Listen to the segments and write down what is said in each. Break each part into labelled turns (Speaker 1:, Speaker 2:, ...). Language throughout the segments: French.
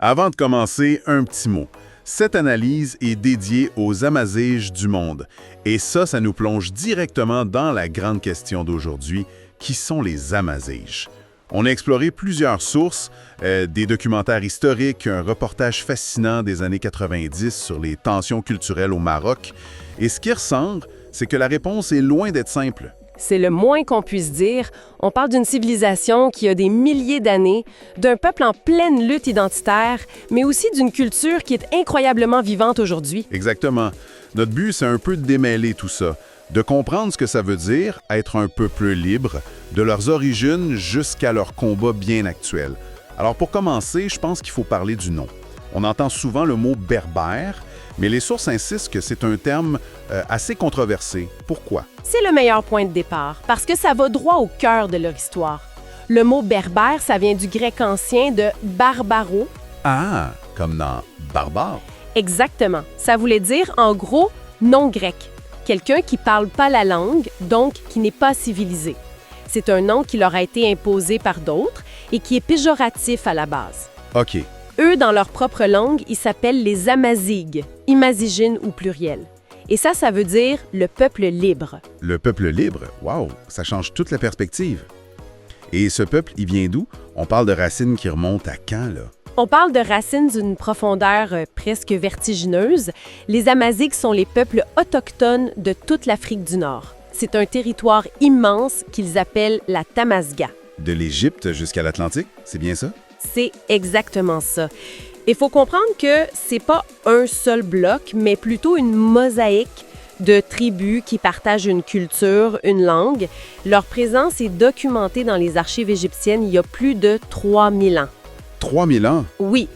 Speaker 1: Avant de commencer, un petit mot. Cette analyse est dédiée aux Amaziges du monde. Et ça nous plonge directement dans la grande question d'aujourd'hui, qui sont les Amaziges? On a exploré plusieurs sources, des documentaires historiques, un reportage fascinant des années 90 sur les tensions culturelles au Maroc. Et ce qui ressort, c'est que la réponse est loin d'être simple.
Speaker 2: C'est le moins qu'on puisse dire. On parle d'une civilisation qui a des milliers d'années, d'un peuple en pleine lutte identitaire, mais aussi d'une culture qui est incroyablement vivante aujourd'hui.
Speaker 1: Exactement. Notre but, c'est un peu de démêler tout ça, de comprendre ce que ça veut dire être un peuple libre, de leurs origines jusqu'à leur combat bien actuel. Alors pour commencer, je pense qu'il faut parler du nom. On entend souvent le mot berbère, mais les sources insistent que c'est un terme assez controversé. Pourquoi?
Speaker 2: C'est le meilleur point de départ, parce que ça va droit au cœur de leur histoire. Le mot berbère, ça vient du grec ancien de barbaro.
Speaker 1: Ah, comme dans barbare.
Speaker 2: Exactement. Ça voulait dire, en gros, non grec. Quelqu'un qui parle pas la langue, donc qui n'est pas civilisé. C'est un nom qui leur a été imposé par d'autres et qui est péjoratif à la base.
Speaker 1: OK.
Speaker 2: Eux, dans leur propre langue, ils s'appellent les Amazighs, imazigines ou pluriel. Et ça veut dire le peuple libre.
Speaker 1: Le peuple libre? Wow, ça change toute la perspective. Et ce peuple, il vient d'où? On parle de racines qui remontent à quand, là?
Speaker 2: On parle de racines d'une profondeur presque vertigineuse. Les Amazighs sont les peuples autochtones de toute l'Afrique du Nord. C'est un territoire immense qu'ils appellent la Tamasga.
Speaker 1: De l'Égypte jusqu'à l'Atlantique, c'est bien ça?
Speaker 2: C'est exactement ça. Il faut comprendre que c'est pas un seul bloc, mais plutôt une mosaïque de tribus qui partagent une culture, une langue. Leur présence est documentée dans les archives égyptiennes il y a plus de 3000 ans.
Speaker 1: 3000 ans?
Speaker 2: Oui,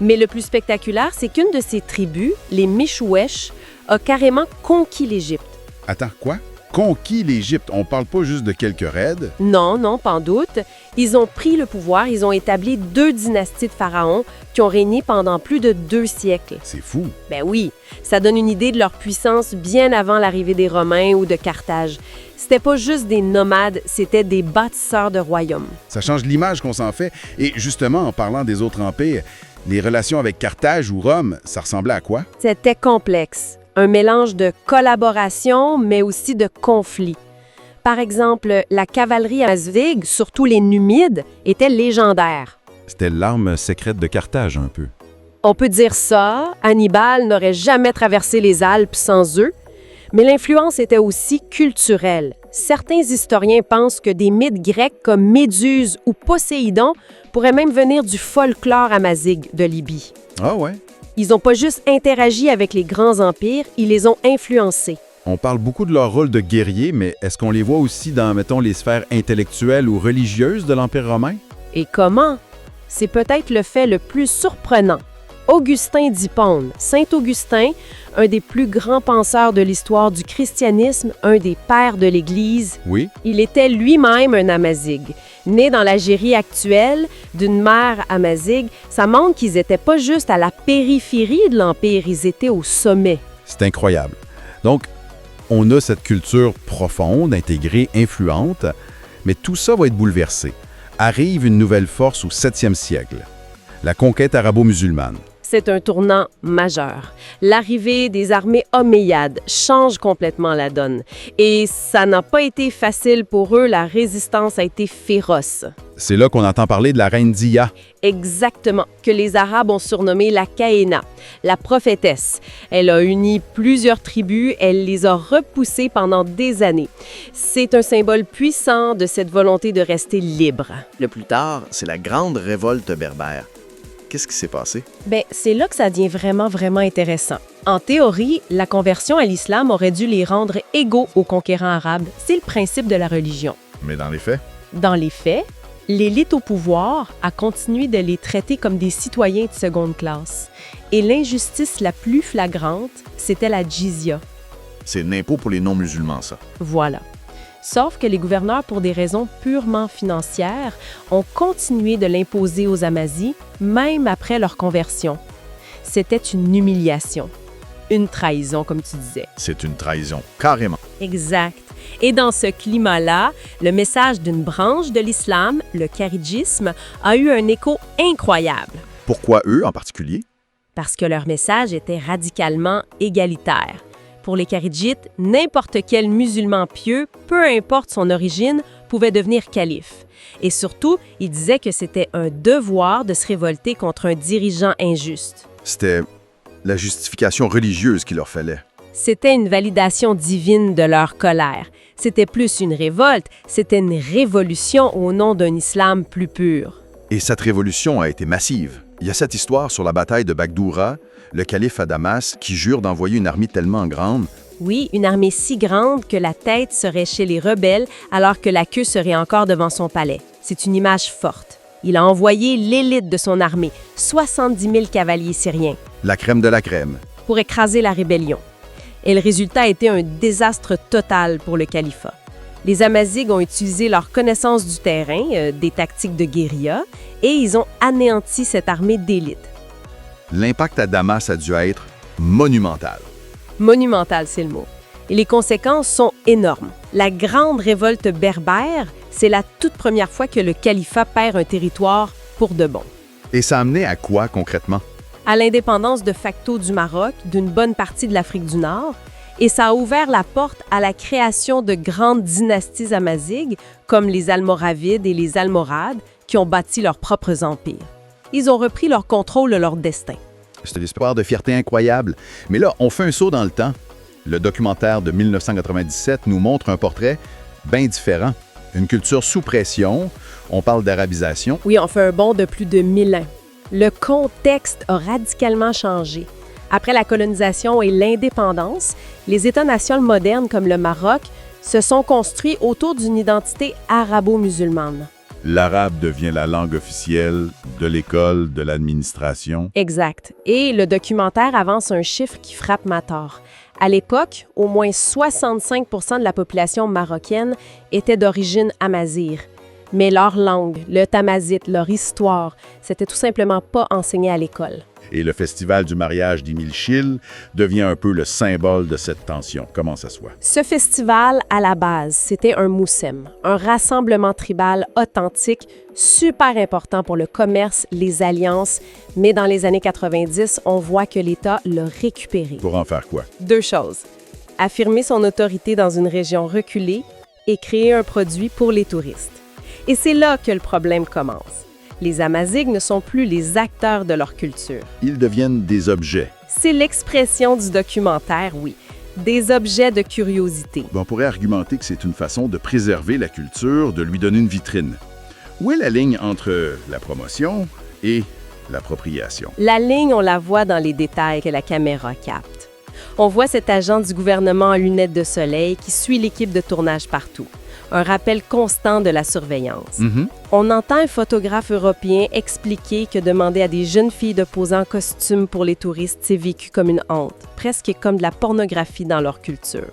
Speaker 2: mais le plus spectaculaire, c'est qu'une de ces tribus, les Michouèches, a carrément conquis l'Égypte.
Speaker 1: Attends, quoi? Conquis l'Égypte? On parle pas juste de quelques raids?
Speaker 2: Non, pas en doute. Ils ont pris le pouvoir, ils ont établi 2 dynasties de pharaons qui ont régné pendant plus de 2 siècles.
Speaker 1: C'est fou.
Speaker 2: Ben oui, ça donne une idée de leur puissance bien avant l'arrivée des Romains ou de Carthage. C'était pas juste des nomades, c'était des bâtisseurs de royaumes.
Speaker 1: Ça change l'image qu'on s'en fait. Et justement, en parlant des autres empires, les relations avec Carthage ou Rome, ça ressemblait à quoi?
Speaker 2: C'était complexe. Un mélange de collaboration, mais aussi de conflit. Par exemple, la cavalerie amazighe, surtout les Numides, était légendaire.
Speaker 3: C'était l'arme secrète de Carthage, un peu.
Speaker 2: On peut dire ça, Hannibal n'aurait jamais traversé les Alpes sans eux, mais l'influence était aussi culturelle. Certains historiens pensent que des mythes grecs comme Méduse ou Poséidon pourraient même venir du folklore amazigh de Libye.
Speaker 1: Ah ouais?
Speaker 2: Ils n'ont pas juste interagi avec les grands empires, ils les ont influencés.
Speaker 3: On parle beaucoup de leur rôle de guerrier, mais est-ce qu'on les voit aussi dans, mettons, les sphères intellectuelles ou religieuses de l'Empire romain?
Speaker 2: Et comment? C'est peut-être le fait le plus surprenant. Augustin d'Hippone, Saint-Augustin, un des plus grands penseurs de l'histoire du christianisme, un des pères de l'Église,
Speaker 3: Oui.
Speaker 2: il était lui-même un Amazigh. Né dans l'Algérie actuelle, d'une mère amazigh, ça montre qu'ils n'étaient pas juste à la périphérie de l'Empire, ils étaient au sommet.
Speaker 3: C'est incroyable. Donc, on a cette culture profonde, intégrée, influente, mais tout ça va être bouleversé. Arrive une nouvelle force au 7e siècle, la conquête arabo-musulmane.
Speaker 2: C'est un tournant majeur. L'arrivée des armées omeyyades change complètement la donne. Et ça n'a pas été facile pour eux, la résistance a été féroce.
Speaker 3: C'est là qu'on entend parler de la reine Dia.
Speaker 2: Exactement, que les Arabes ont surnommée la Kahéna, la prophétesse. Elle a uni plusieurs tribus, elle les a repoussées pendant des années. C'est un symbole puissant de cette volonté de rester libre.
Speaker 4: Le plus tard, c'est la grande révolte berbère. Qu'est-ce qui s'est passé?
Speaker 2: Ben, c'est là que ça devient vraiment intéressant. En théorie, la conversion à l'islam aurait dû les rendre égaux aux conquérants arabes. C'est le principe de la religion.
Speaker 1: Mais dans les faits?
Speaker 2: Dans les faits, l'élite au pouvoir a continué de les traiter comme des citoyens de seconde classe. Et l'injustice la plus flagrante, c'était la jizya.
Speaker 4: C'est un impôt pour les non-musulmans, ça.
Speaker 2: Voilà. Sauf que les gouverneurs, pour des raisons purement financières, ont continué de l'imposer aux Amazis, même après leur conversion. C'était une humiliation. Une trahison, comme tu disais.
Speaker 4: C'est une trahison, carrément.
Speaker 2: Exact. Et dans ce climat-là, le message d'une branche de l'islam, le kharidjisme, a eu un écho incroyable.
Speaker 4: Pourquoi eux en particulier?
Speaker 2: Parce que leur message était radicalement égalitaire. Pour les Kharidjites, n'importe quel musulman pieux, peu importe son origine, pouvait devenir calife. Et surtout, ils disaient que c'était un devoir de se révolter contre un dirigeant injuste.
Speaker 4: C'était la justification religieuse qu'il leur fallait.
Speaker 2: C'était une validation divine de leur colère. C'était plus une révolte, c'était une révolution au nom d'un islam plus pur.
Speaker 4: Et cette révolution a été massive. Il y a cette histoire sur la bataille de Bagdoura, le calife à Damas qui jure d'envoyer une armée tellement grande.
Speaker 2: Oui, une armée si grande que la tête serait chez les rebelles alors que la queue serait encore devant son palais. C'est une image forte. Il a envoyé l'élite de son armée, 70 000 cavaliers syriens,
Speaker 4: La crème de la crème.
Speaker 2: pour écraser la rébellion. Et le résultat a été un désastre total pour le califat. Les Amazighs ont utilisé leur connaissance du terrain, des tactiques de guérilla, et ils ont anéanti cette armée d'élite.
Speaker 4: L'impact à Damas a dû être monumental.
Speaker 2: Monumental, c'est le mot. Et les conséquences sont énormes. La grande révolte berbère, c'est la toute première fois que le califat perd un territoire pour de bon.
Speaker 4: Et ça a amené à quoi concrètement?
Speaker 2: À l'indépendance de facto du Maroc, d'une bonne partie de l'Afrique du Nord, et ça a ouvert la porte à la création de grandes dynasties amazighes, comme les Almoravides et les Almohades, qui ont bâti leurs propres empires. Ils ont repris leur contrôle de leur destin.
Speaker 3: C'est une histoire de fierté incroyable. Mais là, on fait un saut dans le temps. Le documentaire de 1997 nous montre un portrait bien différent. Une culture sous pression, on parle d'arabisation.
Speaker 2: Oui, on fait un bond de plus de 1000 ans. Le contexte a radicalement changé. Après la colonisation et l'indépendance, les États-nations modernes comme le Maroc se sont construits autour d'une identité arabo-musulmane.
Speaker 1: L'arabe devient la langue officielle de l'école, de l'administration.
Speaker 2: Exact. Et le documentaire avance un chiffre qui frappe ma tort. À l'époque, au moins 65 % de la population marocaine était d'origine amazigh. Mais leur langue, le tamazigh, leur histoire, c'était tout simplement pas enseigné à l'école.
Speaker 1: Et le festival du mariage d'Émile Schill devient un peu le symbole de cette tension. Comment ça se voit?
Speaker 2: Ce festival, à la base, c'était un moussem, un rassemblement tribal authentique, super important pour le commerce, les alliances, mais dans les années 90, on voit que l'État l'a récupéré.
Speaker 1: Pour en faire quoi?
Speaker 2: Deux choses. Affirmer son autorité dans une région reculée et créer un produit pour les touristes. Et c'est là que le problème commence. Les Amazighs ne sont plus les acteurs de leur culture.
Speaker 1: Ils deviennent des objets.
Speaker 2: C'est l'expression du documentaire, oui. Des objets de curiosité.
Speaker 1: On pourrait argumenter que c'est une façon de préserver la culture, de lui donner une vitrine. Où est la ligne entre la promotion et l'appropriation?
Speaker 2: La ligne, on la voit dans les détails que la caméra capte. On voit cet agent du gouvernement en lunettes de soleil qui suit l'équipe de tournage partout. Un rappel constant de la surveillance. On entend un photographe européen expliquer que demander à des jeunes filles de poser en costume pour les touristes, c'est vécu comme une honte, presque comme de la pornographie dans leur culture.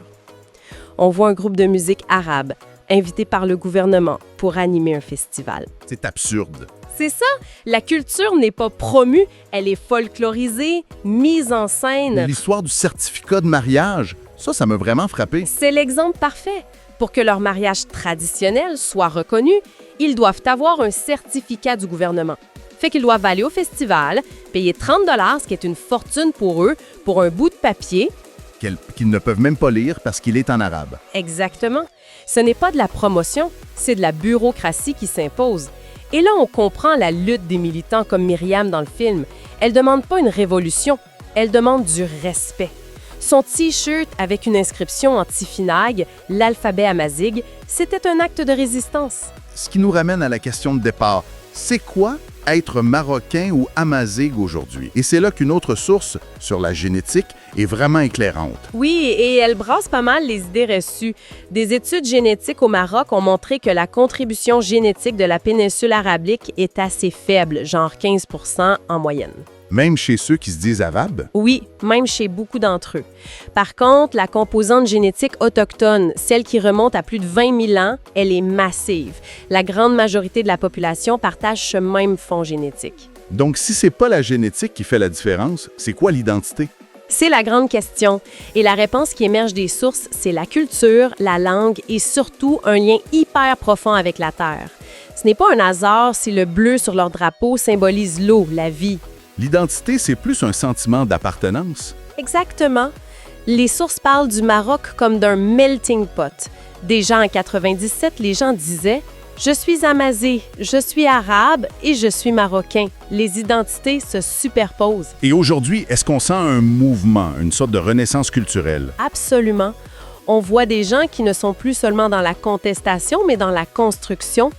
Speaker 2: On voit un groupe de musique arabe, invité par le gouvernement pour animer un festival.
Speaker 1: C'est absurde.
Speaker 2: C'est ça, la culture n'est pas promue, elle est folklorisée, mise en scène.
Speaker 1: L'histoire du certificat de mariage, ça m'a vraiment frappé.
Speaker 2: C'est l'exemple parfait. Pour que leur mariage traditionnel soit reconnu, ils doivent avoir un certificat du gouvernement. Fait qu'ils doivent aller au festival, payer 30 $, ce qui est une fortune pour eux, pour un bout de papier.
Speaker 1: Qu'ils ne peuvent même pas lire parce qu'il est en arabe.
Speaker 2: Exactement. Ce n'est pas de la promotion, c'est de la bureaucratie qui s'impose. Et là, on comprend la lutte des militants comme Myriam dans le film. Elle ne demande pas une révolution, elle demande du respect. Son T-shirt avec une inscription en tifinagh, l'alphabet amazigh, c'était un acte de résistance.
Speaker 1: Ce qui nous ramène à la question de départ. C'est quoi être marocain ou amazigh aujourd'hui? Et c'est là qu'une autre source sur la génétique est vraiment éclairante.
Speaker 2: Oui, et elle brasse pas mal les idées reçues. Des études génétiques au Maroc ont montré que la contribution génétique de la péninsule arabique est assez faible, genre 15 % en moyenne.
Speaker 1: Même chez ceux qui se disent arabes?
Speaker 2: Oui, même chez beaucoup d'entre eux. Par contre, la composante génétique autochtone, celle qui remonte à plus de 20 000 ans, elle est massive. La grande majorité de la population partage ce même fond génétique.
Speaker 1: Donc, si c'est pas la génétique qui fait la différence, c'est quoi l'identité?
Speaker 2: C'est la grande question. Et la réponse qui émerge des sources, c'est la culture, la langue et surtout un lien hyper profond avec la Terre. Ce n'est pas un hasard si le bleu sur leur drapeau symbolise l'eau, la vie.
Speaker 1: L'identité, c'est plus un sentiment d'appartenance.
Speaker 2: Exactement. Les sources parlent du Maroc comme d'un melting pot. Déjà en 97, les gens disaient « Je suis amazigh, je suis arabe et je suis marocain ». Les identités se superposent.
Speaker 1: Et aujourd'hui, est-ce qu'on sent un mouvement, une sorte de renaissance culturelle?
Speaker 2: Absolument. On voit des gens qui ne sont plus seulement dans la contestation, mais dans la construction.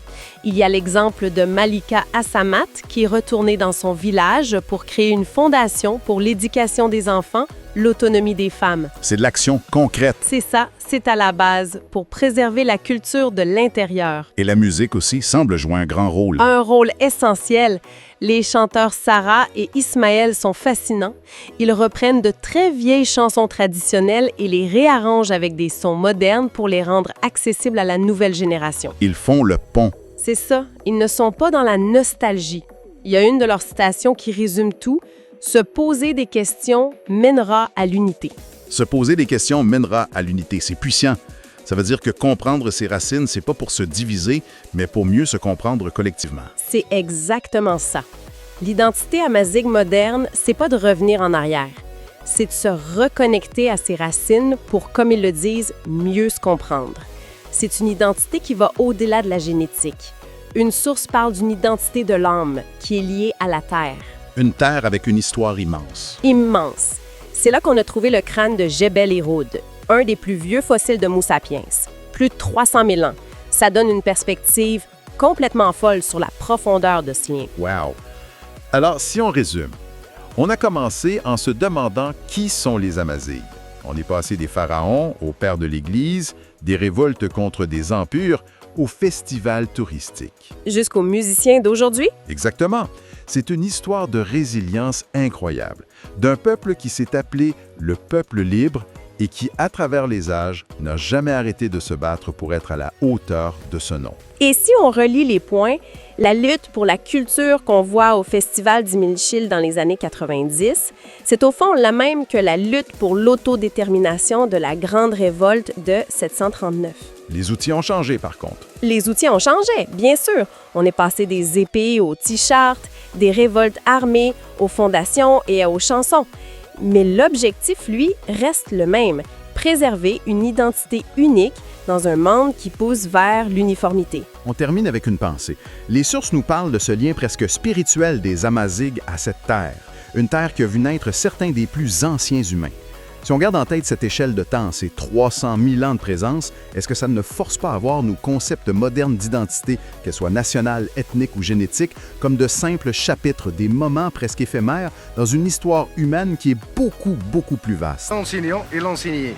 Speaker 2: Il y a l'exemple de Malika Assamat qui est retournée dans son village pour créer une fondation pour l'éducation des enfants, l'autonomie des femmes.
Speaker 1: C'est de l'action concrète.
Speaker 2: C'est ça, c'est à la base, pour préserver la culture de l'intérieur.
Speaker 1: Et la musique aussi semble jouer un grand rôle.
Speaker 2: Un rôle essentiel. Les chanteurs Sarah et Ismaël sont fascinants. Ils reprennent de très vieilles chansons traditionnelles et les réarrangent avec des sons modernes pour les rendre accessibles à la nouvelle génération.
Speaker 1: Ils font le pont.
Speaker 2: C'est ça, ils ne sont pas dans la nostalgie. Il y a une de leurs citations qui résume tout. « Se poser des questions mènera à l'unité ».
Speaker 1: Se poser des questions mènera à l'unité. C'est puissant. Ça veut dire que comprendre ses racines, c'est pas pour se diviser, mais pour mieux se comprendre collectivement.
Speaker 2: C'est exactement ça. L'identité amazigh moderne, c'est pas de revenir en arrière. C'est de se reconnecter à ses racines pour, comme ils le disent, mieux se comprendre. C'est une identité qui va au-delà de la génétique. Une source parle d'une identité de l'âme qui est liée à la terre.
Speaker 1: Une terre avec une histoire immense.
Speaker 2: Immense. C'est là qu'on a trouvé le crâne de Jebel Irhoud, un des plus vieux fossiles de Sapiens. Plus de 300 000 ans. Ça donne une perspective complètement folle sur la profondeur de ce lien.
Speaker 3: Wow! Alors, si on résume, on a commencé en se demandant qui sont les Amazigh. On est passé des pharaons aux pères de l'Église, des révoltes contre des empires, aux festivals touristiques.
Speaker 2: Jusqu'aux musiciens d'aujourd'hui?
Speaker 3: Exactement. C'est une histoire de résilience incroyable, d'un peuple qui s'est appelé le peuple libre et qui, à travers les âges, n'a jamais arrêté de se battre pour être à la hauteur de ce nom.
Speaker 2: Et si on relie les points, la lutte pour la culture qu'on voit au Festival d'Imilchil dans les années 90, c'est au fond la même que la lutte pour l'autodétermination de la Grande Révolte de 739.
Speaker 3: Les outils ont changé, par contre.
Speaker 2: Les outils ont changé, bien sûr. On est passé des épées aux t-shirts, des révoltes armées aux fondations et aux chansons. Mais l'objectif, lui, reste le même, préserver une identité unique dans un monde qui pousse vers l'uniformité.
Speaker 3: On termine avec une pensée. Les sources nous parlent de ce lien presque spirituel des Amazighs à cette terre, une terre qui a vu naître certains des plus anciens humains. Si on garde en tête cette échelle de temps, ces 300 000 ans de présence, est-ce que ça ne force pas à voir nos concepts modernes d'identité, qu'elles soient nationales, ethniques ou génétiques, comme de simples chapitres, des moments presque éphémères dans une histoire humaine qui est beaucoup, beaucoup plus vaste?
Speaker 5: L'enseignant et l'enseigné.